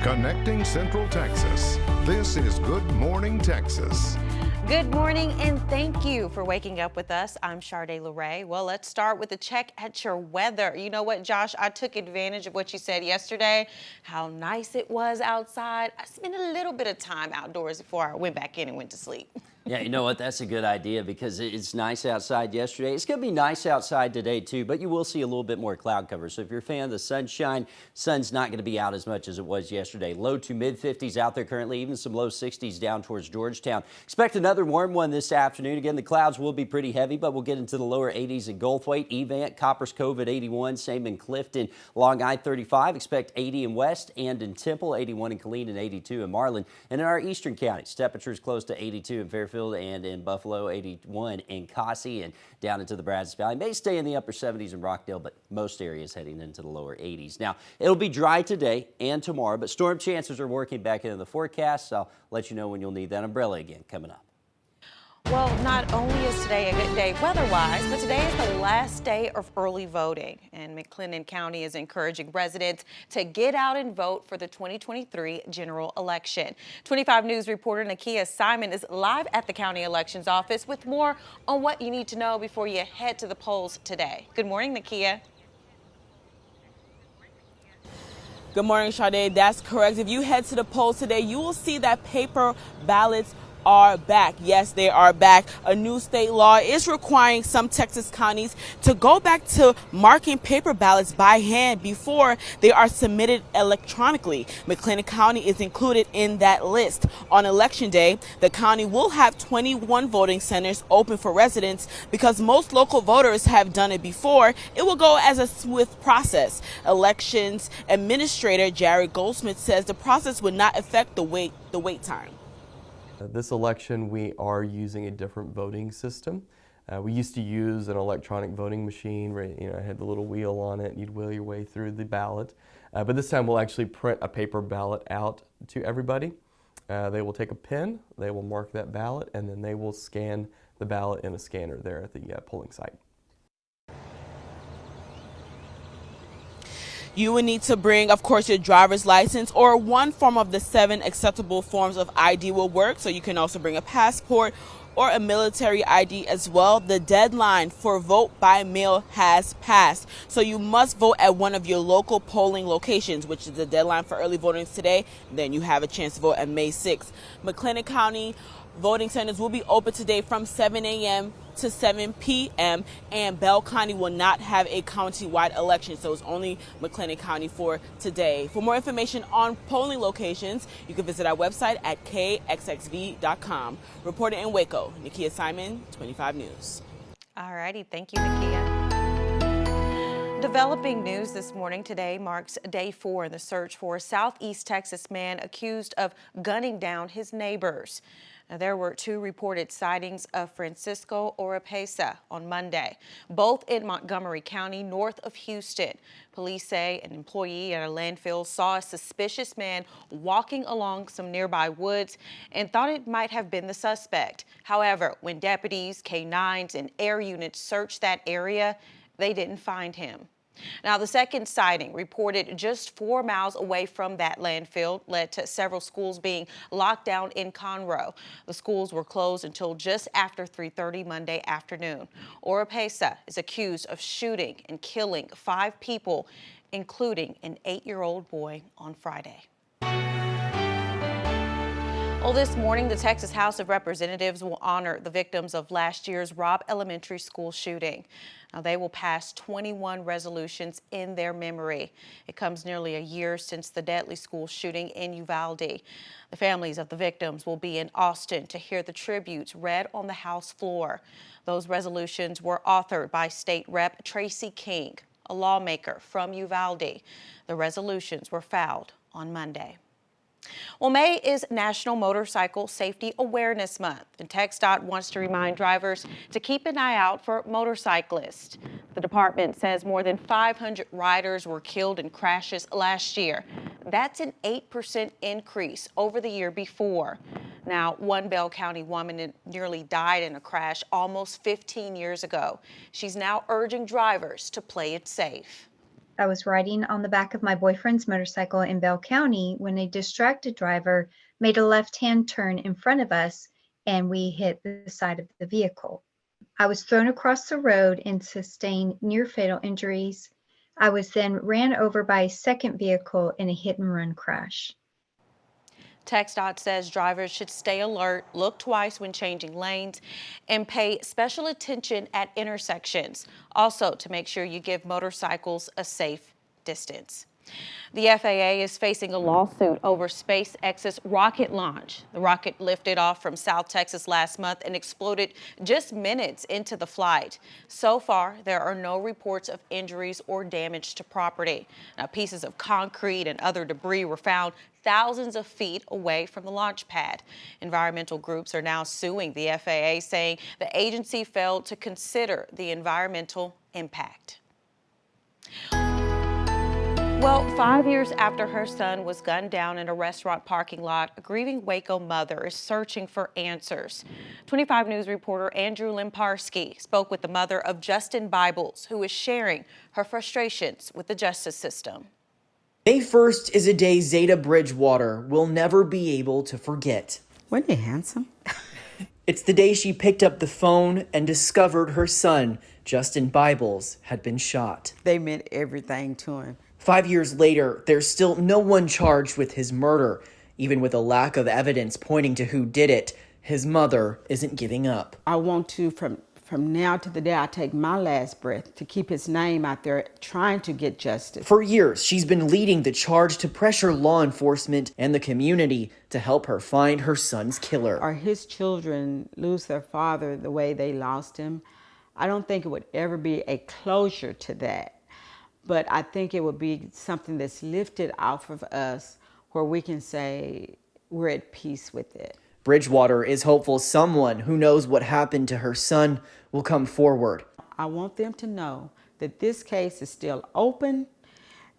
Connecting Central Texas. This is Good Morning Texas. Good morning and thank you for waking up with us. I'm Sharday LeRae. Well, let's start with a check at your weather. You know what, Josh? I took advantage of what you said yesterday, how nice it was outside. I spent a little bit of time outdoors before I went back in and went to sleep. Yeah, you know what? That's a good idea because it's nice outside yesterday. It's going to be nice outside today, too, but you will see a little bit more cloud cover. So if you're a fan of the sunshine, sun's not going to be out as much as it was yesterday. Low to mid-50s out there currently, even some low 60s down towards Georgetown. Expect another warm one this afternoon. Again, the clouds will be pretty heavy, but we'll get into the lower 80s in Gulfway, Evant, Coppers Cove at 81, same in Clifton, along I-35. Expect 80 in West and in Temple, 81 in Killeen and 82 in Marlin. And in our eastern counties, temperatures close to 82 in Fairfield and in Buffalo, 81 in Cossie and down into the Brazos Valley. May stay in the upper 70s in Rockdale, but most areas heading into the lower 80s. Now, it'll be dry today and tomorrow, but storm chances are working back into the forecast, so I'll let you know when you'll need that umbrella again coming up. Well, not only is today a good day weather-wise, but today is the last day of early voting. And McLennan County is encouraging residents to get out and vote for the 2023 general election. 25 News reporter Nakia Simon is live at the county elections office with more on what you need to know before you head to the polls today. Good morning, Nakia. Good morning, Sade. That's correct. If you head to the polls today, you will see that paper ballots are back. Yes, they are back. A new state law is requiring some Texas counties to go back to marking paper ballots by hand before they are submitted electronically. McLennan County is included in that list. On election day, the county will have 21 voting centers open for residents. Because most local voters have done it before, it will go as a swift process. Elections Administrator Jared Goldsmith says the process would not affect the wait time. This election, we are using a different voting system. We used to use an electronic voting machine where it had the little wheel on it, and you'd wheel your way through the ballot. But this time we'll actually print a paper ballot out to everybody. They will take a pen, they will mark that ballot, and then they will scan the ballot in a scanner there at the polling site. You will need to bring, of course, your driver's license or one form of the 7 acceptable forms of ID will work. So you can also bring a passport or a military ID as well. The deadline for vote by mail has passed. So you must vote at one of your local polling locations, which is the deadline for early voting today. Then you have a chance to vote at May 6th. McLennan County voting centers will be open today from 7 a.m. to 7 p.m. and Bell County will not have a county-wide election, so it's only McLennan County for today. For more information on polling locations, you can visit our website at kxxv.com. Reporter in Waco, Nakia Simon, 25 News. All righty, thank you, Nakia. Developing news this morning. Today marks day 4 in the search for a Southeast Texas man accused of gunning down his neighbors. Now, there were 2 reported sightings of Francisco Oropesa on Monday, both in Montgomery County, north of Houston. Police say an employee at a landfill saw a suspicious man walking along some nearby woods and thought it might have been the suspect. However, when deputies, K-9s, and air units searched that area, they didn't find him. Now, the second sighting, reported just 4 miles away from that landfill, led to several schools being locked down in Conroe. The schools were closed until just after 3:30 Monday afternoon. Oropesa is accused of shooting and killing 5 people, including an 8-year-old boy, on Friday. Well, this morning, the Texas House of Representatives will honor the victims of last year's Robb Elementary School shooting. Now, they will pass 21 resolutions in their memory. It comes nearly a year since the deadly school shooting in Uvalde. The families of the victims will be in Austin to hear the tributes read on the House floor. Those resolutions were authored by State Rep Tracy King, a lawmaker from Uvalde. The resolutions were filed on Monday. Well, May is National Motorcycle Safety Awareness Month, and TxDOT wants to remind drivers to keep an eye out for motorcyclists. The department says more than 500 riders were killed in crashes last year. That's an 8% increase over the year before. Now, one Bell County woman nearly died in a crash almost 15 years ago. She's now urging drivers to play it safe. I was riding on the back of my boyfriend's motorcycle in Bell County when a distracted driver made a left-hand turn in front of us and we hit the side of the vehicle. I was thrown across the road and sustained near fatal injuries. I was then ran over by a second vehicle in a hit and run crash. TxDOT says drivers should stay alert, look twice when changing lanes, and pay special attention at intersections. Also, to make sure you give motorcycles a safe distance. The FAA is facing a lawsuit over SpaceX's rocket launch. The rocket lifted off from South Texas last month and exploded just minutes into the flight. So far, there are no reports of injuries or damage to property. Now, pieces of concrete and other debris were found thousands of feet away from the launch pad. Environmental groups are now suing the FAA, saying the agency failed to consider the environmental impact. Well, 5 years after her son was gunned down in a restaurant parking lot, a grieving Waco mother is searching for answers. 25 News reporter Andrew Lemparski spoke with the mother of Justin Bibles, who is sharing her frustrations with the justice system. May 1st is a day Zeta Bridgewater will never be able to forget. Wasn't he handsome? It's the day she picked up the phone and discovered her son, Justin Bibles, had been shot. They meant everything to him. 5 years later, there's still no one charged with his murder. Even with a lack of evidence pointing to who did it, his mother isn't giving up. I want to, from now to the day I take my last breath, to keep his name out there trying to get justice. For years, she's been leading the charge to pressure law enforcement and the community to help her find her son's killer. Or his children lose their father the way they lost him. I don't think it would ever be a closure to that. But I think it would be something that's lifted off of us where we can say we're at peace with it. Bridgewater is hopeful someone who knows what happened to her son will come forward. I want them to know that this case is still open.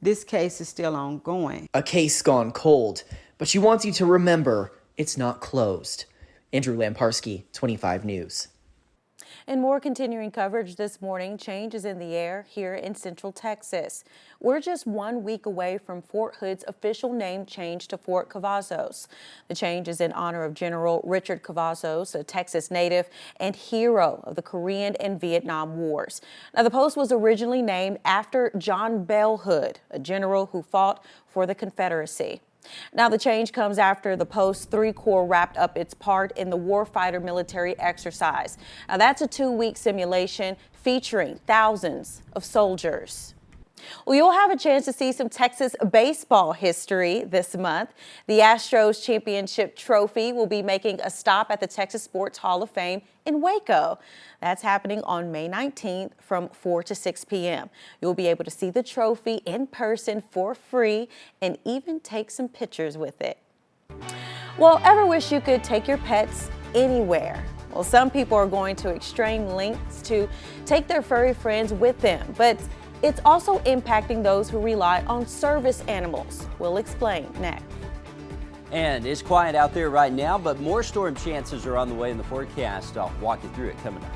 This case is still ongoing. A case gone cold, but she wants you to remember it's not closed. Andrew Lemparski, 25 News. And more continuing coverage this morning. Change is in the air here in Central Texas. We're just 1 week away from Fort Hood's official name change to Fort Cavazos. The change is in honor of General Richard Cavazos, a Texas native and hero of the Korean and Vietnam Wars. Now, the post was originally named after John Bell Hood, a general who fought for the Confederacy. Now, the change comes after the Post 3 Corps wrapped up its part in the Warfighter military exercise. Now, that's a 2-week simulation featuring thousands of soldiers. Well, you'll have a chance to see some Texas baseball history this month. The Astros Championship Trophy will be making a stop at the Texas Sports Hall of Fame in Waco. That's happening on May 19th from 4 to 6 p.m. You'll be able to see the trophy in person for free and even take some pictures with it. Well, ever wish you could take your pets anywhere? Well, some people are going to extreme lengths to take their furry friends with them, but it's also impacting those who rely on service animals. We'll explain next. And it's quiet out there right now, but more storm chances are on the way in the forecast. I'll walk you through it coming up.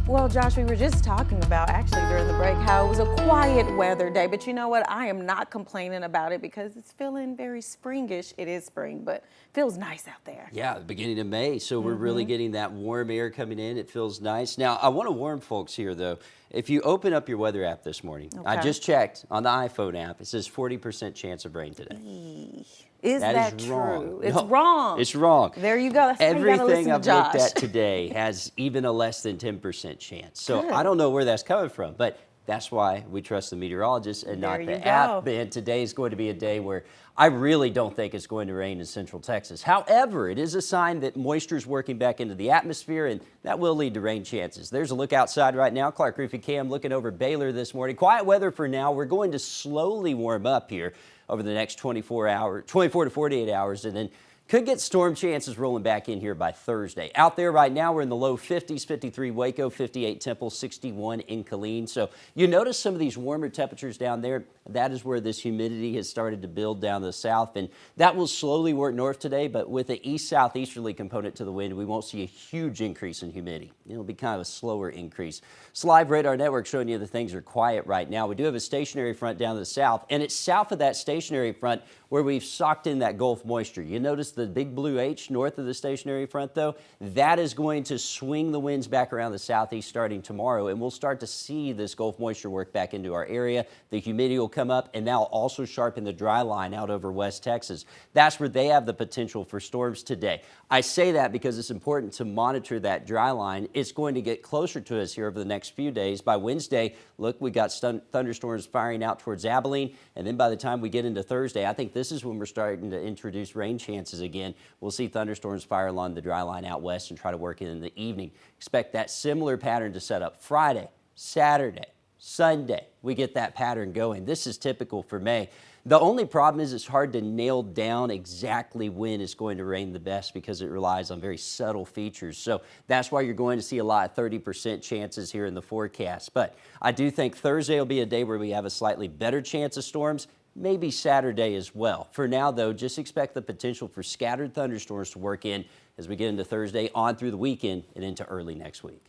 Well, Josh, we were just talking about actually during the break how it was a quiet weather day, but you know what? I am not complaining about it because it's feeling very springish. It is spring, but feels nice out there. Yeah, the beginning of May, so we're really getting that warm air coming in. It feels nice. Now, I want to warn folks here, though. If you open up your weather app this morning, I just checked on the iPhone app. It says 40% chance of rain today. Is that is true? wrong. It's No, wrong. It's wrong. There you go. That's why you gotta Everything listen to I've Josh. looked at today has even a less than 10% chance. So Good. I don't know where that's coming from, but that's why we trust the meteorologists and not There the you go. app. And today is going to be a day where I really don't think it's going to rain in Central Texas. However, it is a sign that moisture is working back into the atmosphere, and that will lead to rain chances. There's a look outside right now. Clark Rufi Cam looking over Baylor this morning. Quiet weather for now. We're going to slowly warm up here over the next 24 to 48 hours, and then Could get storm chances rolling back in here by Thursday. Out there right now, we're in the low 50s, 53 Waco, 58 Temple, 61 in Killeen. So you notice some of these warmer temperatures down there. That is where this humidity has started to build down the south, and that will slowly work north today, but with the east-southeasterly component to the wind, we won't see a huge increase in humidity. It'll be kind of a slower increase. It's live radar network showing you that things are quiet right now. We do have a stationary front down to the south, and it's south of that stationary front where we've socked in that Gulf moisture. You notice the big blue H north of the stationary front, though? That is going to swing the winds back around the southeast starting tomorrow, and we'll start to see this Gulf moisture work back into our area. The humidity will come up, and that'll also sharpen the dry line out over West Texas. That's where they have the potential for storms today. I say that because it's important to monitor that dry line. It's going to get closer to us here over the next few days. By Wednesday, look, we got thunderstorms firing out towards Abilene, and then by the time we get into Thursday, I think this is when we're starting to introduce rain chances again. We'll see thunderstorms fire along the dry line out west and try to work in the evening. Expect that similar pattern to set up Friday, Saturday, Sunday. We get that pattern going. This is typical for May. The only problem is it's hard to nail down exactly when it's going to rain the best because it relies on very subtle features. So that's why you're going to see a lot of 30% chances here in the forecast. But I do think Thursday will be a day where we have a slightly better chance of storms, maybe Saturday as well. For now, though, just expect the potential for scattered thunderstorms to work in as we get into Thursday on through the weekend and into early next week.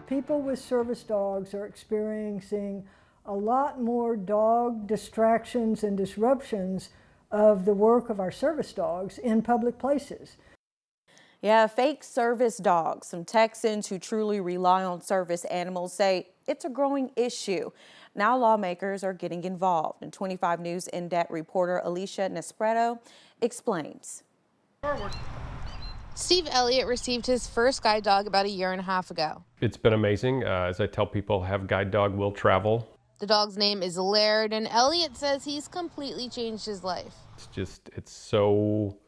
People with service dogs are experiencing a lot more dog distractions and disruptions of the work of our service dogs in public places. Yeah, fake service dogs. Some Texans who truly rely on service animals say it's a growing issue. Now lawmakers are getting involved. And 25 News in-depth reporter Alicia Nespreto explains. Steve Elliott received his first guide dog about 1.5 years ago. It's been amazing. As I tell people, have guide dog will travel. The dog's name is Laird, and Elliott says he's completely changed his life. It's so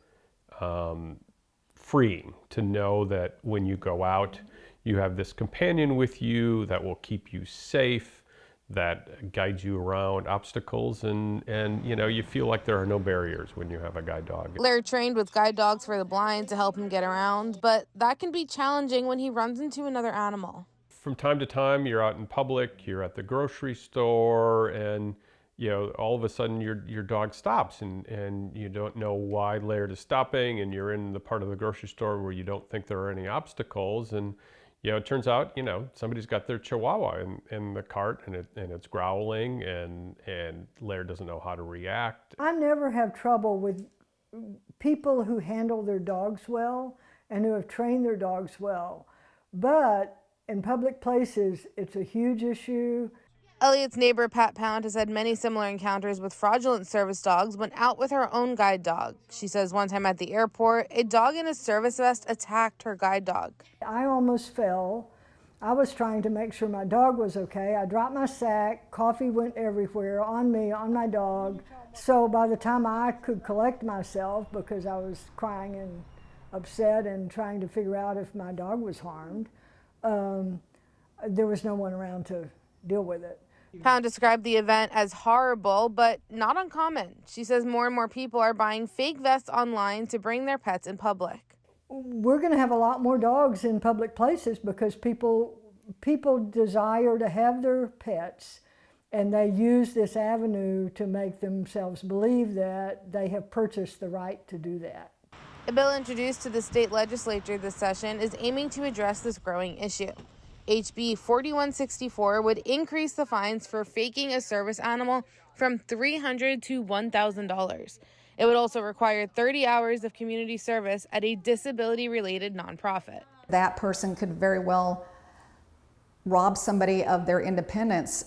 freeing to know that when you go out, you have this companion with you that will keep you safe, that guides you around obstacles, and you know, you feel like there are no barriers when you have a guide dog. Laird trained with guide dogs for the blind to help him get around, but that can be challenging when he runs into another animal. From time to time, you're out in public, you're at the grocery store, and you know, all of a sudden your dog stops, and you don't know why Laird is stopping, and you're in the part of the grocery store where you don't think there are any obstacles, and you know, it turns out, you know, somebody's got their Chihuahua in the cart, and it's growling, and Laird doesn't know how to react. I never have trouble with people who handle their dogs well and who have trained their dogs well, but in public places, it's a huge issue. Elliott's neighbor, Pat Pound, has had many similar encounters with fraudulent service dogs when out with her own guide dog. She says one time at the airport, a dog in a service vest attacked her guide dog. I almost fell. I was trying to make sure my dog was okay. I dropped my sack, coffee went everywhere, on me, on my dog. So by the time I could collect myself, because I was crying and upset and trying to figure out if my dog was harmed, there was no one around to deal with it. Pound described the event as horrible, but not uncommon. She says more and more people are buying fake vests online to bring their pets in public. We're going to have a lot more dogs in public places because people desire to have their pets, and they use this avenue to make themselves believe that they have purchased the right to do that. A bill introduced to the state legislature this session is aiming to address this growing issue. HB 4164 would increase the fines for faking a service animal from $300 to $1,000. It would also require 30 hours of community service at a disability-related nonprofit. That person could very well rob somebody of their independence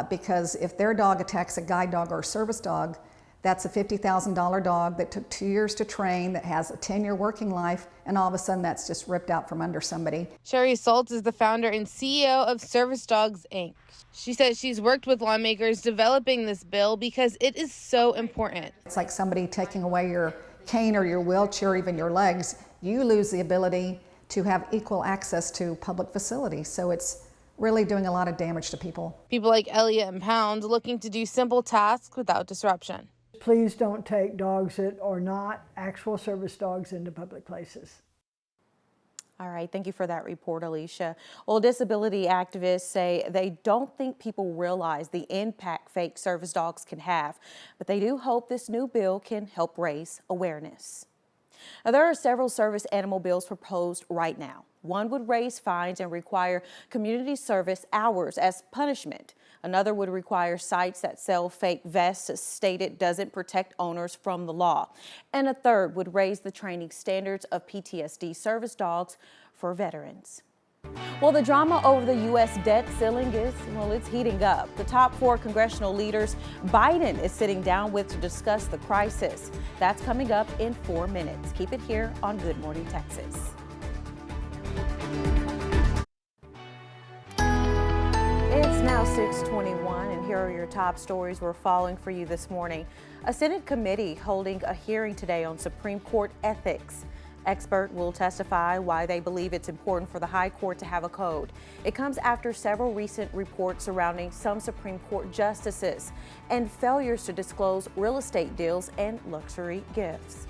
because if their dog attacks a guide dog or a service dog, that's a $50,000 dog that took 2 years to train, that has a 10-year working life, and all of a sudden that's just ripped out from under somebody. Sherry Saltz is the founder and CEO of Service Dogs, Inc. She says she's worked with lawmakers developing this bill because it is so important. It's like somebody taking away your cane or your wheelchair, or even your legs. You lose the ability to have equal access to public facilities. So it's really doing a lot of damage to people. People like Elliot and Pound looking to do simple tasks without disruption. Please don't take dogs that are not actual service dogs into public places. All right, thank you for that report, Alicia. Well, disability activists say they don't think people realize the impact fake service dogs can have, but they do hope this new bill can help raise awareness. Now, there are several service animal bills proposed right now. One would raise fines and require community service hours as punishment. Another would require sites that sell fake vests stated doesn't protect owners from the law. And a third would raise the training standards of PTSD service dogs for veterans. Well, the drama over the U.S. debt ceiling it's heating up. The top 4 congressional leaders Biden is sitting down with to discuss the crisis. That's coming up in 4 minutes. Keep it here on Good Morning Texas. It's now 6:21, and here are your top stories we're following for you this morning. A Senate committee holding a hearing today on Supreme Court ethics. Expert will testify why they believe it's important for the High Court to have a code. It comes after several recent reports surrounding some Supreme Court justices and failures to disclose real estate deals and luxury gifts.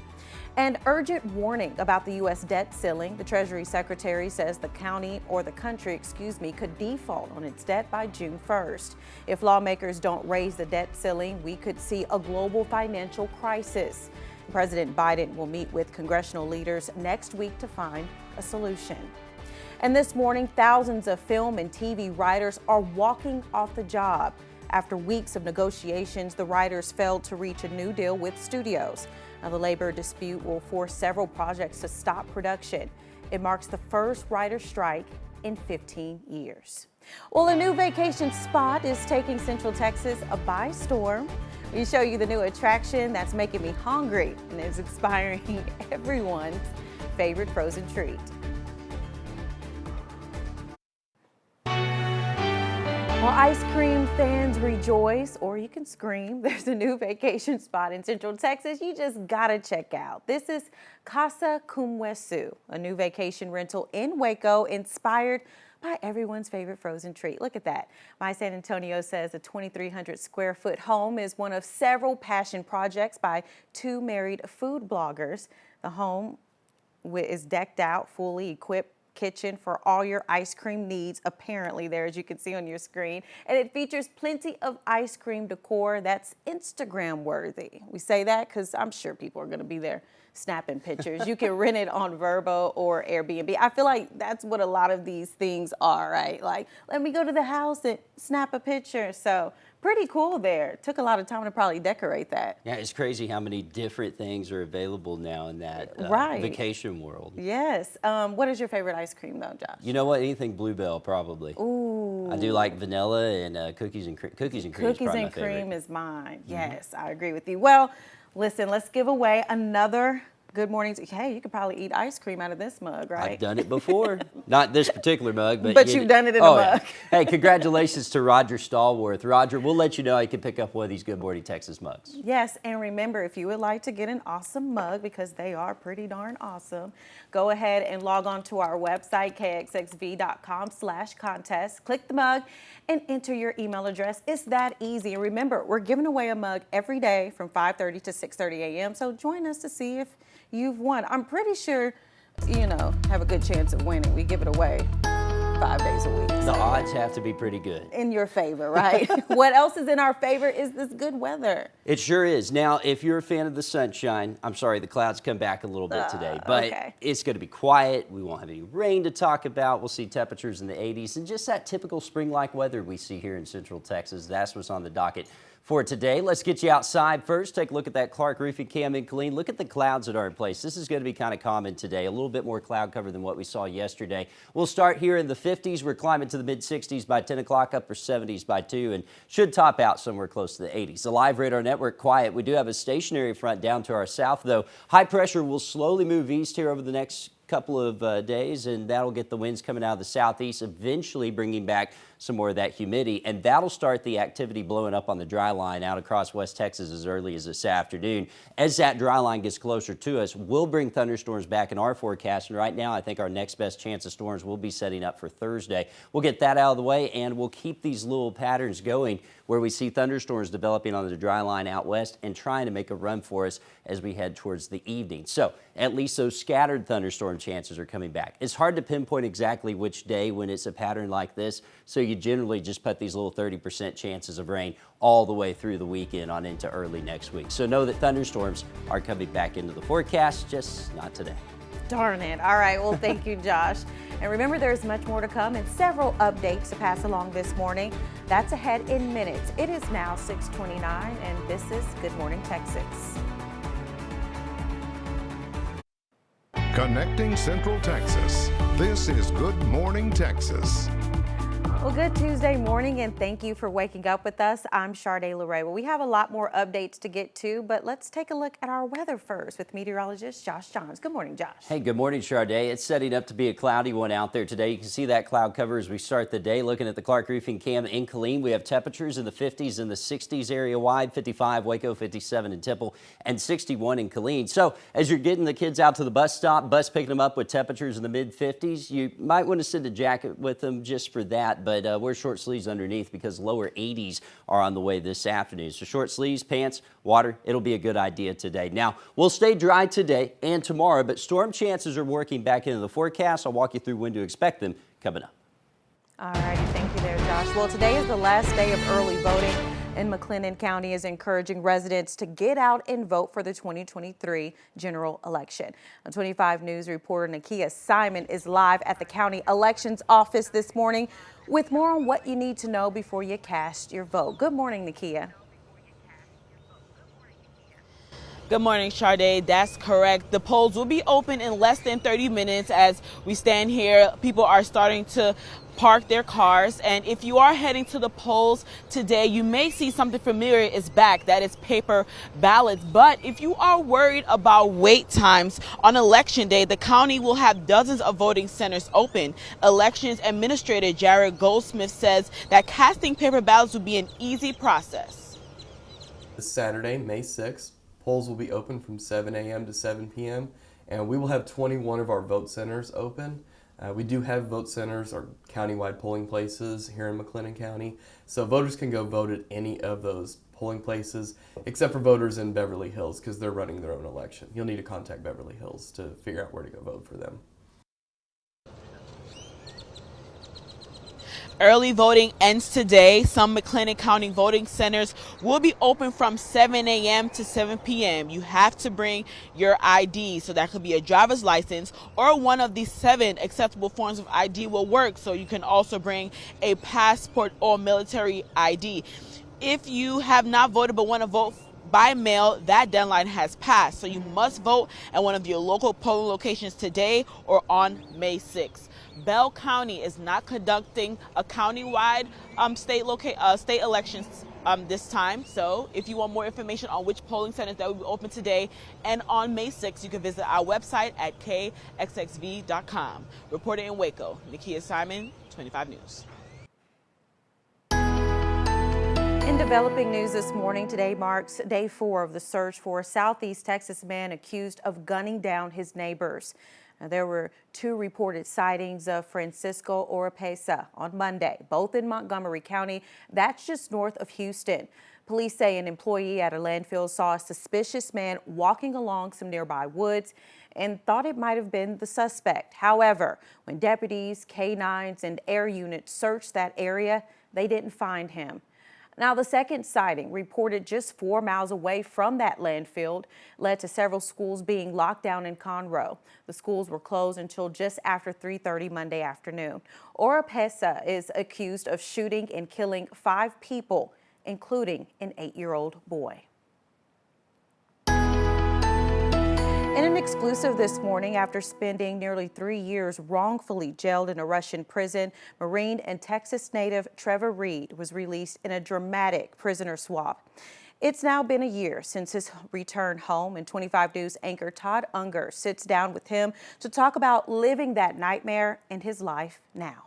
An urgent warning about the U.S. debt ceiling. The Treasury Secretary says the county or the country, could default on its debt by June 1st. If lawmakers don't raise the debt ceiling, we could see a global financial crisis. President Biden will meet with congressional leaders next week to find a solution. And this morning, thousands of film and TV writers are walking off the job. After weeks of negotiations, the writers failed to reach a new deal with studios. Now, the labor dispute will force several projects to stop production. It marks the first writer's strike in 15 years. Well, a new vacation spot is taking Central Texas by storm. We show you the new attraction that's making me hungry and is inspiring everyone's favorite frozen treat. Well, ice cream fans rejoice, or you can scream. There's a new vacation spot in Central Texas you just gotta check out. This is Casa Kumwesu, a new vacation rental in Waco inspired by everyone's favorite frozen treat. Look at that. My San Antonio says the 2,300 square foot home is one of several passion projects by 2 married food bloggers. The home is decked out, fully equipped kitchen for all your ice cream needs, apparently there, as you can see on your screen. And it features plenty of ice cream decor that's Instagram worthy. We say that because I'm sure people are gonna be there snapping pictures. You can rent it on Vrbo or Airbnb. I feel like that's what a lot of these things are, right? Like, let me go to the house and snap a picture. So pretty cool there. Took a lot of time to probably decorate that. Yeah, it's crazy how many different things are available now in that vacation world. Yes. What is your favorite ice cream though, Josh? You know what? Anything Bluebell, probably. Ooh. I do like vanilla and cookies and cream. Cookies and cream is probably my favorite. Cookies and cream is mine. Yes, I agree with you. Well, listen, let's give away another Good Morning. Hey, you could probably eat ice cream out of this mug, right? I've done it before. Not this particular mug, but you've done it in a mug. Yeah. Hey, congratulations to Roger Stallworth. Roger, we'll let you know you can pick up one of these Good Morning Texas mugs. Yes, and remember, if you would like to get an awesome mug, because they are pretty darn awesome, go ahead and log on to our website, kxxv.com/contest. Click the mug and enter your email address. It's that easy. And remember, we're giving away a mug every day from 5:30 to 6:30 a.m. So join us to see if you've won. I'm pretty sure, have a good chance of winning. We give it away 5 days a week. The odds have to be pretty good. In your favor, right? What else is in our favor is this good weather. It sure is. Now, if you're a fan of the sunshine, I'm sorry, the clouds come back a little bit today, but it's going to be quiet. We won't have any rain to talk about. We'll see temperatures in the 80s and just that typical spring-like weather we see here in Central Texas. That's what's on the docket for today. Let's get you outside first. Take a look at that Clark roofing cam in Killeen. Look at the clouds that are in place. This is going to be kind of common today. A little bit more cloud cover than what we saw yesterday. We'll start here in the 50s. We're climbing to the mid-60s by 10 o'clock, upper 70s by 2, and should top out somewhere close to the 80s. The live radar network quiet. We do have a stationary front down to our south, though. High pressure will slowly move east here over the next couple of days, and that'll get the winds coming out of the southeast, eventually bringing back some more of that humidity, and that'll start the activity blowing up on the dry line out across West Texas as early as this afternoon. As that dry line gets closer to us, we'll bring thunderstorms back in our forecast, and right now I think our next best chance of storms will be setting up for Thursday. We'll get that out of the way, and we'll keep these little patterns going where we see thunderstorms developing on the dry line out west and trying to make a run for us as we head towards the evening. So at least those scattered thunderstorm chances are coming back. It's hard to pinpoint exactly which day when it's a pattern like this, so you generally just put these little 30% chances of rain all the way through the weekend on into early next week. So know that thunderstorms are coming back into the forecast, just not today. Darn it. All right. Well, thank you, Josh. And remember, there's much more to come and several updates to pass along this morning. That's ahead in minutes. It is now 6:29, and this is Good Morning Texas. Connecting Central Texas. This is Good Morning Texas. Well, good Tuesday morning, and thank you for waking up with us. I'm Sharday LeRae. Well, we have a lot more updates to get to, but let's take a look at our weather first with meteorologist Josh Johns. Good morning, Josh. Hey, good morning, Sharday. It's setting up to be a cloudy one out there today. You can see that cloud cover as we start the day. Looking at the Clark Roofing Cam in Killeen, we have temperatures in the 50s and the 60s area wide, 55 Waco, 57 in Temple, and 61 in Killeen. So as you're getting the kids out to the bus stop, bus picking them up with temperatures in the mid-50s, you might want to send a jacket with them just for that, but wear short sleeves underneath because lower 80s are on the way this afternoon. So short sleeves, pants, water, it'll be a good idea today. Now, we'll stay dry today and tomorrow, but storm chances are working back into the forecast. I'll walk you through when to expect them coming up. All righty, thank you there, Josh. Well, today is the last day of early voting, and McLennan County is encouraging residents to get out and vote for the 2023 general election. On 25 News reporter Nakia Simon is live at the county elections office this morning with more on what you need to know before you cast your vote. Good morning, Nakia. Good morning, Sharday. That's correct. The polls will be open in less than 30 minutes. As we stand here, people are starting to park their cars. And if you are heading to the polls today, you may see something familiar is back. That is paper ballots. But if you are worried about wait times on election day, the county will have dozens of voting centers open. Elections Administrator Jared Goldsmith says that casting paper ballots will be an easy process. This Saturday, May 6th, polls will be open from 7 a.m. to 7 p.m. and we will have 21 of our vote centers open. We do have vote centers or countywide polling places here in McLennan County, so voters can go vote at any of those polling places, except for voters in Beverly Hills because they're running their own election. You'll need to contact Beverly Hills to figure out where to go vote for them. Early voting ends today. Some McLennan County voting centers will be open from 7 a.m. to 7 p.m. You have to bring your ID, so that could be a driver's license or one of the 7 acceptable forms of ID will work. So you can also bring a passport or military ID. If you have not voted but want to vote by mail, that deadline has passed. So you must vote at one of your local polling locations today or on May 6th. Bell County is not conducting a countywide state elections this time. So if you want more information on which polling centers that will be open today and on May 6th, you can visit our website at kxxv.com. Reporting in Waco, Nakia Simon, 25 News. In developing news this morning, today marks day 4 of the search for a Southeast Texas man accused of gunning down his neighbors. Now, there were 2 reported sightings of Francisco Oropesa on Monday, both in Montgomery County. That's just north of Houston. Police say an employee at a landfill saw a suspicious man walking along some nearby woods and thought it might have been the suspect. However, when deputies, K-9s, and air units searched that area, they didn't find him. Now, the second sighting, reported just 4 miles away from that landfill, led to several schools being locked down in Conroe. The schools were closed until just after 3:30 Monday afternoon. Oropesa is accused of shooting and killing 5 people, including an 8-year-old boy. In an exclusive this morning, after spending nearly 3 years wrongfully jailed in a Russian prison, Marine and Texas native Trevor Reed was released in a dramatic prisoner swap. It's now been a year since his return home, and 25 News anchor Todd Unger sits down with him to talk about living that nightmare in his life now.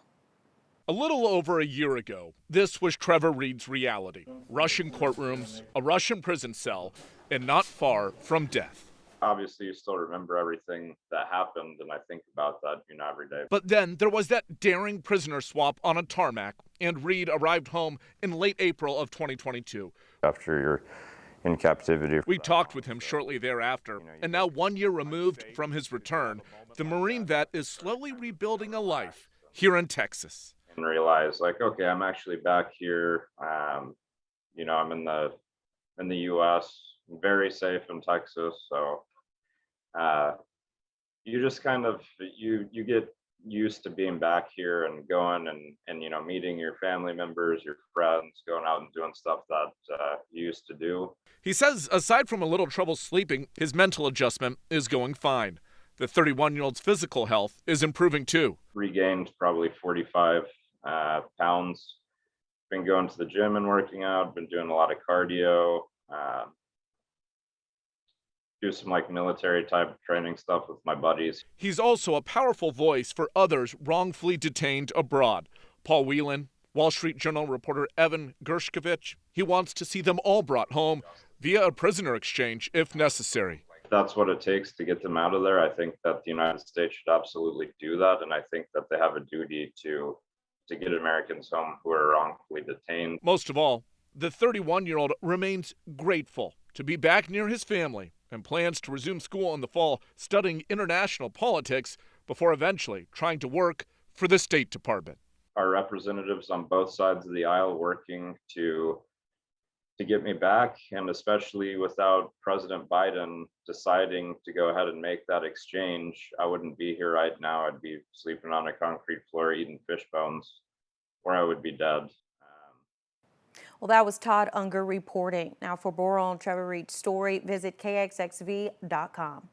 A little over a year ago, this was Trevor Reed's reality. Russian courtrooms, a Russian prison cell, and not far from death. Obviously, you still remember everything that happened, and I think about that, every day. But then there was that daring prisoner swap on a tarmac, and Reed arrived home in late April of 2022. After you're in captivity. We talked with him shortly thereafter, and now 1 year removed from his return, the Marine vet is slowly rebuilding a life here in Texas. And realize, okay, I'm actually back here. I'm in the U.S., very safe in Texas. So you just kind of you get used to being back here and going and meeting your family members, your friends, going out and doing stuff that you used to do. He says aside from a little trouble sleeping, his mental adjustment is going fine. The 31-year-old's physical health is improving too. Regained probably 45 pounds. Been going to the gym and working out, been doing a lot of cardio, do some military type training stuff with my buddies. He's also a powerful voice for others wrongfully detained abroad. Paul Whelan, Wall Street Journal reporter Evan Gershkovich, he wants to see them all brought home via a prisoner exchange if necessary. That's what it takes to get them out of there. I think that the United States should absolutely do that, and I think that they have a duty to get Americans home who are wrongfully detained. Most of all, the 31-year-old remains grateful to be back near his family and plans to resume school in the fall, studying international politics before eventually trying to work for the State Department. Our representatives on both sides of the aisle working to get me back, and especially without President Biden deciding to go ahead and make that exchange, I wouldn't be here right now. I'd be sleeping on a concrete floor eating fish bones, or I would be dead. Well, that was Todd Unger reporting. Now, for more on Trevor Reed's story, visit kxxv.com.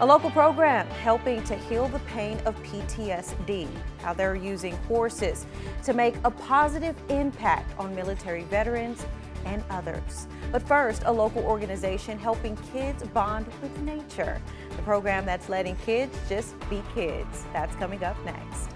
A local program helping to heal the pain of PTSD, how they're using horses to make a positive impact on military veterans and others. But first, a local organization helping kids bond with nature. The program that's letting kids just be kids. That's coming up next.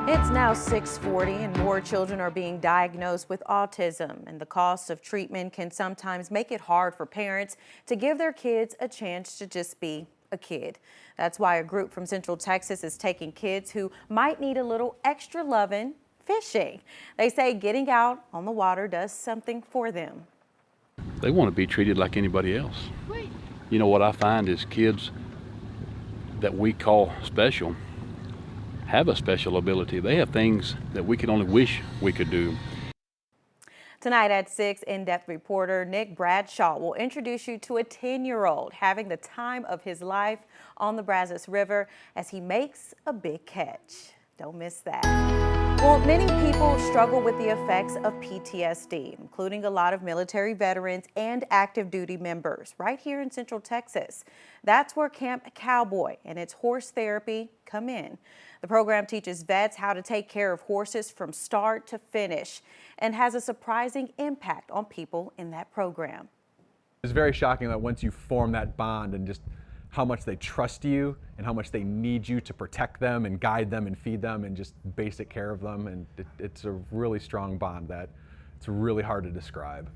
It's now 6:40 and more children are being diagnosed with autism, and the cost of treatment can sometimes make it hard for parents to give their kids a chance to just be a kid. That's why a group from Central Texas is taking kids who might need a little extra loving fishing. They say getting out on the water does something for them. They want to be treated like anybody else. You know, what I find is kids that we call special have a special ability. They have things that we can only wish we could do. Tonight at 6, in-depth reporter Nick Bradshaw will introduce you to a 10-year-old having the time of his life on the Brazos River as he makes a big catch. Don't miss that. Well, many people struggle with the effects of PTSD, including a lot of military veterans and active duty members right here in Central Texas. That's where Camp Cowboy and its horse therapy come in. The program teaches vets how to take care of horses from start to finish and has a surprising impact on people in that program. It's very shocking that once you form that bond and just how much they trust you and how much they need you to protect them and guide them and feed them and just basic care of them. And it's a really strong bond that it's really hard to describe.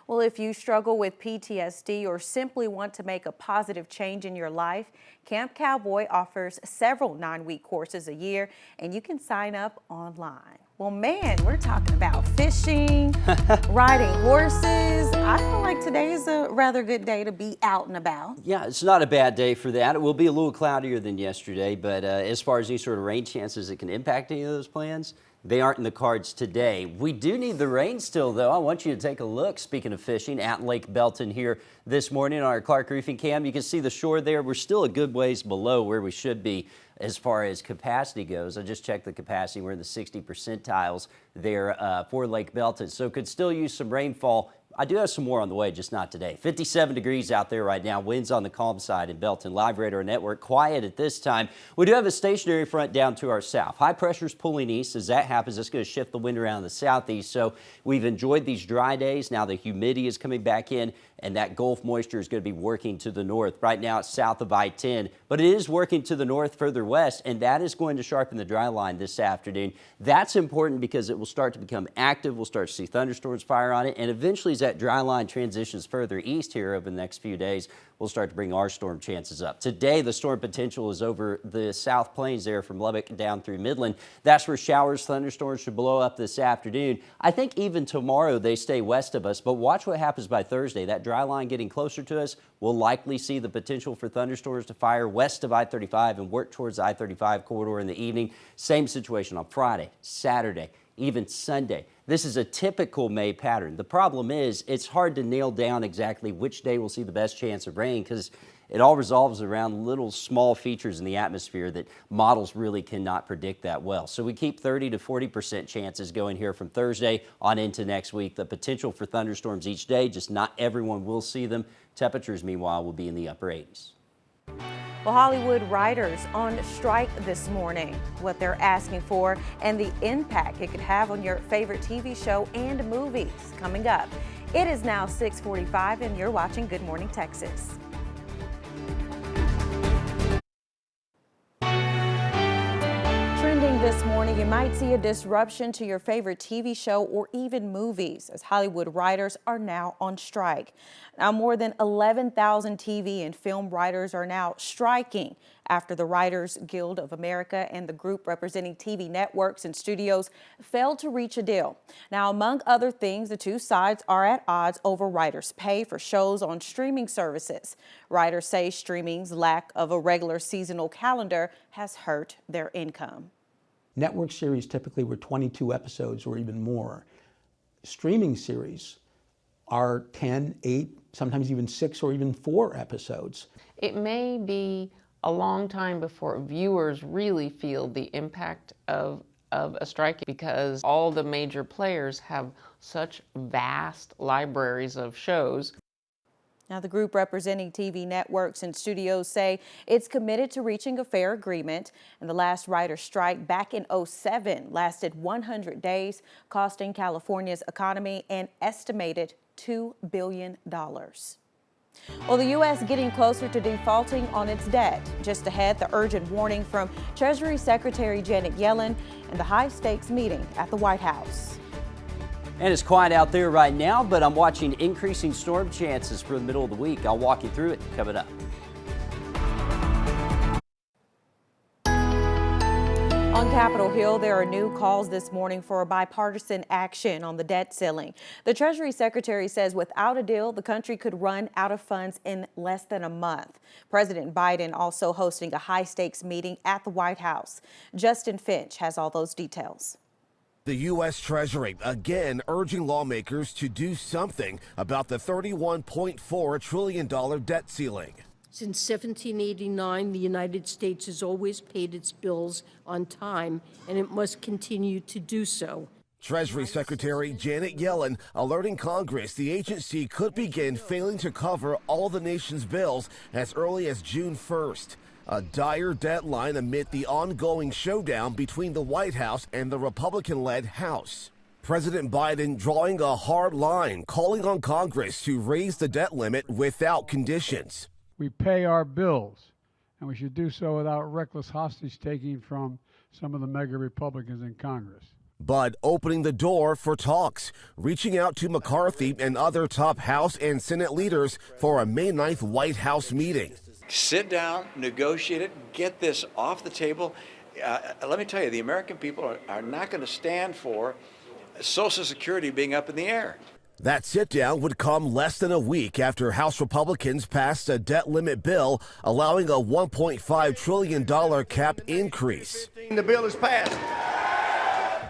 Well, if you struggle with PTSD or simply want to make a positive change in your life, Camp Cowboy offers several 9-week courses a year, and you can sign up online. Well, man, we're talking about fishing, riding horses. I feel like today is a rather good day to be out and about. Yeah, it's not a bad day for that. It will be a little cloudier than yesterday, but as far as any sort of rain chances that can impact any of those plans, they aren't in the cards today. We do need the rain still, though. I want you to take a look, speaking of fishing, at Lake Belton here this morning on our Clark Roofing Cam. You can see the shore there. We're still a good ways below where we should be as far as capacity goes. I just checked the capacity. We're in the 60 percentiles there for Lake Belton. So could still use some rainfall I do have some more on the way, just not today. 57 degrees out there right now. Winds on the calm side in Belton. Live radar network quiet at this time. We do have a stationary front down to our south. High pressure's pulling east. As that happens, it's going to shift the wind around the southeast. So we've enjoyed these dry days. Now the humidity is coming back in, and that Gulf moisture is going to be working to the north. Right now it's south of I-10, but it is working to the north further west, and that is going to sharpen the dry line this afternoon. That's important because it will start to become active. We'll start to see thunderstorms fire on it, and eventually as that dry line transitions further east here over the next few days, we'll start to bring our storm chances up. Today, the storm potential is over the South Plains there from Lubbock down through Midland. That's where showers, thunderstorms should blow up this afternoon. I think even tomorrow they stay west of us, but watch what happens by Thursday. That dry line getting closer to us, we'll likely see the potential for thunderstorms to fire west of I-35 and work towards the I-35 corridor in the evening. Same situation on Friday, Saturday, even Sunday. This is a typical May pattern. The problem is it's hard to nail down exactly which day we'll see the best chance of rain because it all revolves around little small features in the atmosphere that models really cannot predict that well. So we keep 30 to 40% chances going here from Thursday on into next week. The potential for thunderstorms each day, just not everyone will see them. Temperatures, meanwhile, will be in the upper 80s. Well, Hollywood writers on strike this morning, what they're asking for and the impact it could have on your favorite TV show and movies. Coming up, it is now 6:45 and you're watching Good Morning Texas. Trending this morning, you might see a disruption to your favorite TV show or even movies as Hollywood writers are now on strike. Now, more than 11,000 TV and film writers are now striking after the Writers Guild of America and the group representing TV networks and studios failed to reach a deal. Now, among other things, the two sides are at odds over writers' pay for shows on streaming services. Writers say streaming's lack of a regular seasonal calendar has hurt their income. Network series typically were 22 episodes or even more. Streaming series are 10, 8, sometimes even 6 or even 4 episodes. It may be a long time before viewers really feel the impact of a strike because all the major players have such vast libraries of shows. Now, the group representing TV networks and studios say it's committed to reaching a fair agreement. And the last writer's strike back in 2007 lasted 100 days, costing California's economy an estimated $2 billion. Well, the U.S. getting closer to defaulting on its debt. Just ahead, the urgent warning from Treasury Secretary Janet Yellen and the high-stakes meeting at the White House. And it's quiet out there right now, but I'm watching increasing storm chances for the middle of the week. I'll walk you through it coming up. On Capitol Hill, there are new calls this morning for a bipartisan action on the debt ceiling. The Treasury Secretary says without a deal, the country could run out of funds in less than a month. President Biden also hosting a high-stakes meeting at the White House. Justin Finch has all those details. The U.S. Treasury again urging lawmakers to do something about the $31.4 trillion debt ceiling. Since 1789, the United States has always paid its bills on time, and it must continue to do so. Treasury Secretary Janet Yellen alerting Congress the agency could begin failing to cover all the nation's bills as early as June 1st. A dire deadline amid the ongoing showdown between the White House and the Republican-led House. President Biden drawing a hard line, calling on Congress to raise the debt limit without conditions. We pay our bills, and we should do so without reckless hostage-taking from some of the mega Republicans in Congress. But opening the door for talks, reaching out to McCarthy and other top House and Senate leaders for a May 9th White House meeting. Sit down, negotiate it, get this off the table. Let me tell you, the American people are not going to stand for Social Security being up in the air. That sit-down would come less than a week after House Republicans passed a debt limit bill allowing a $1.5 trillion cap increase. The bill is passed.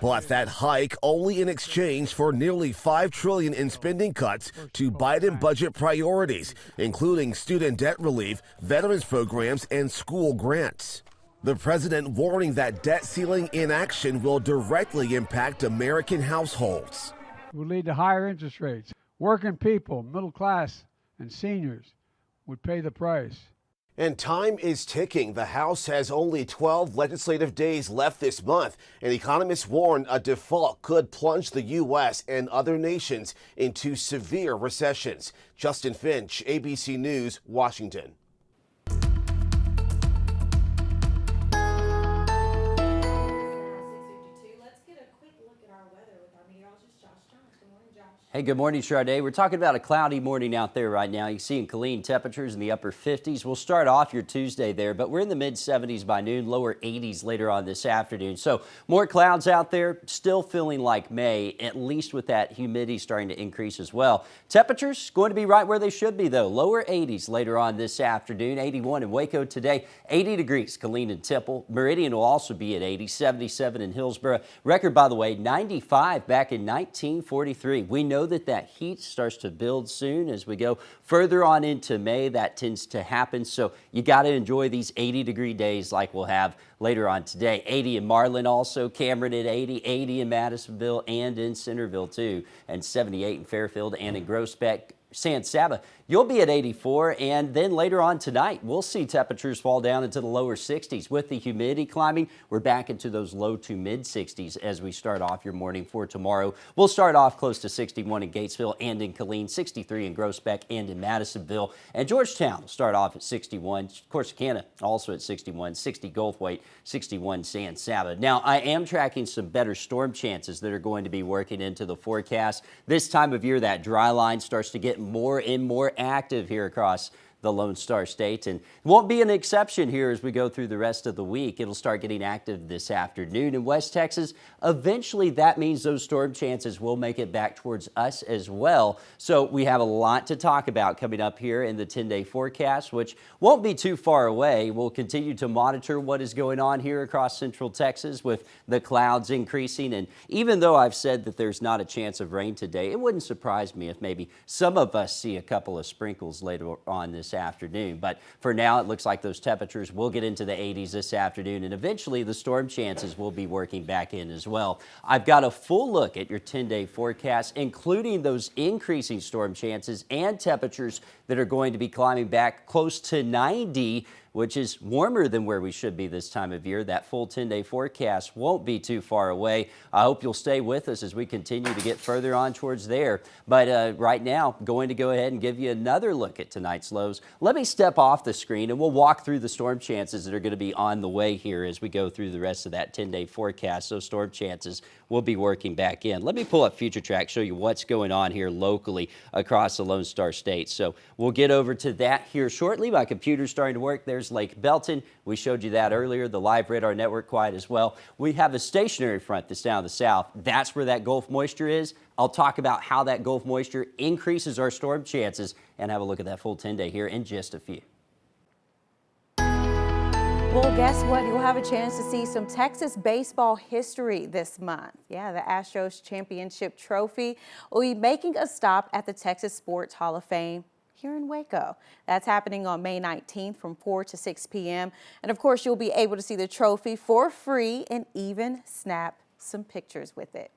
But that hike only in exchange for nearly $5 trillion in spending cuts to Biden budget priorities, including student debt relief, veterans programs, and school grants. The president warning that debt ceiling inaction will directly impact American households. It will lead to higher interest rates, Working people, middle class, and seniors would pay the price. And time is ticking. The House has only 12 legislative days left this month, and economists warn a default could plunge the U.S. and other nations into severe recessions. Justin Finch, ABC News, Washington. Hey, good morning, Sade. We're talking about a cloudy morning out there right now. You see in Killeen temperatures in the upper 50s. We'll start off your Tuesday there, but we're in the mid 70s by noon, lower 80s later on this afternoon. So more clouds out there, still feeling like May, at least with that humidity starting to increase as well. Temperatures going to be right where they should be, though. Lower 80s later on this afternoon. 81 in Waco today, 80 degrees Killeen and Temple. Meridian will also be at 80, 77 in Hillsboro. Record, by the way, 95 back in 1943. We know that heat starts to build soon as we go further on into May. That tends to happen, so you got to enjoy these 80-degree days like we'll have later on today. 80 in Marlin also, Cameron at 80, 80 in Madisonville and in Centerville too, and 78 in Fairfield and in Groesbeck. San Saba, you'll be at 84, and then later on tonight, we'll see temperatures fall down into the lower 60s. With the humidity climbing, we're back into those low to mid 60s as we start off your morning for tomorrow. We'll start off close to 61 in Gatesville and in Killeen, 63 in Groesbeck and in Madisonville, and Georgetown will start off at 61. Corsicana also at 61, 60 Gulfweight, 61 San Saba. Now, I am tracking some better storm chances that are going to be working into the forecast. This time of year, that dry line starts to get more and more active here across the Lone Star State, and it won't be an exception here as we go through the rest of the week. It'll start getting active this afternoon in West Texas. Eventually, that means those storm chances will make it back towards us as well. So we have a lot to talk about coming up here in the 10-day forecast, which won't be too far away. We'll continue to monitor what is going on here across Central Texas with the clouds increasing. And even though I've said that there's not a chance of rain today, it wouldn't surprise me if maybe some of us see a couple of sprinkles later on this afternoon. But for now, it looks like those temperatures will get into the 80s this afternoon, and eventually the storm chances will be working back in as well. I've got a full look at your 10-day forecast, including those increasing storm chances and temperatures that are going to be climbing back close to 90, which is warmer than where we should be this time of year. That full 10-day forecast won't be too far away. I hope you'll stay with us as we continue to get further on towards there. But right now, going to go ahead and give you another look at tonight's lows. Let me step off the screen and we'll walk through the storm chances that are going to be on the way here as we go through the rest of that 10-day forecast. So storm chances will be working back in. Let me pull up Future Track, show you what's going on here locally across the Lone Star State. So we'll get over to that here shortly. My computer's starting to work. There's Lake Belton. We showed you that earlier. The live radar network quiet as well. We have a stationary front that's down to the south. That's where that Gulf moisture is. I'll talk about how that Gulf moisture increases our storm chances and have a look at that full 10-day here in just a few. Well, guess what? You'll have a chance to see some Texas baseball history this month. Yeah, the Astros Championship Trophy will be making a stop at the Texas Sports Hall of Fame here in Waco. That's happening on May 19th from 4 to 6 p.m. And of course, you'll be able to see the trophy for free and even snap some pictures with it.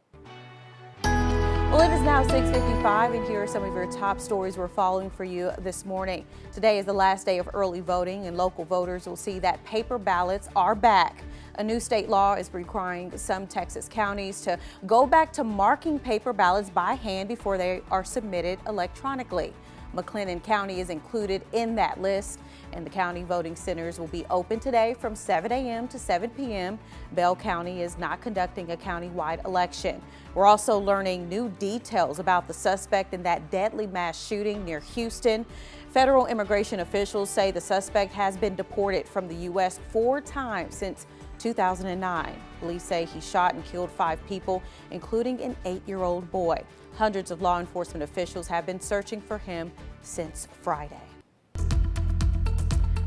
Well, it is now 6:55, and here are some of your top stories we're following for you this morning. Today is the last day of early voting, and local voters will see that paper ballots are back. A new state law is requiring some Texas counties to go back to marking paper ballots by hand before they are submitted electronically. McLennan County is included in that list, and the county voting centers will be open today from 7 a.m. to 7 p.m. Bell County is not conducting a county-wide election. We're also learning new details about the suspect in that deadly mass shooting near Houston. Federal immigration officials say the suspect has been deported from the U.S. 4 times since 2009. Police say he shot and killed 5 people, including an 8-year-old boy. Hundreds of law enforcement officials have been searching for him since Friday.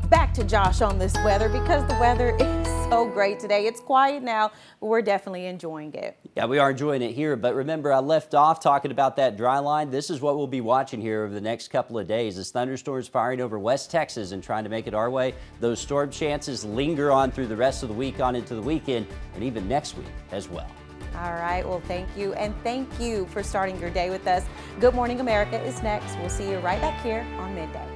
Back to Josh on this weather, because the weather is so great today. It's quiet now, but we're definitely enjoying it. Yeah, we are enjoying it here, but remember, I left off talking about that dry line. This is what we'll be watching here over the next couple of days as thunderstorms firing over West Texas and trying to make it our way. Those storm chances linger on through the rest of the week on into the weekend and even next week as well. All right, well, thank you. And thank you for starting your day with us. Good Morning America is next. We'll see you right back here on Midday.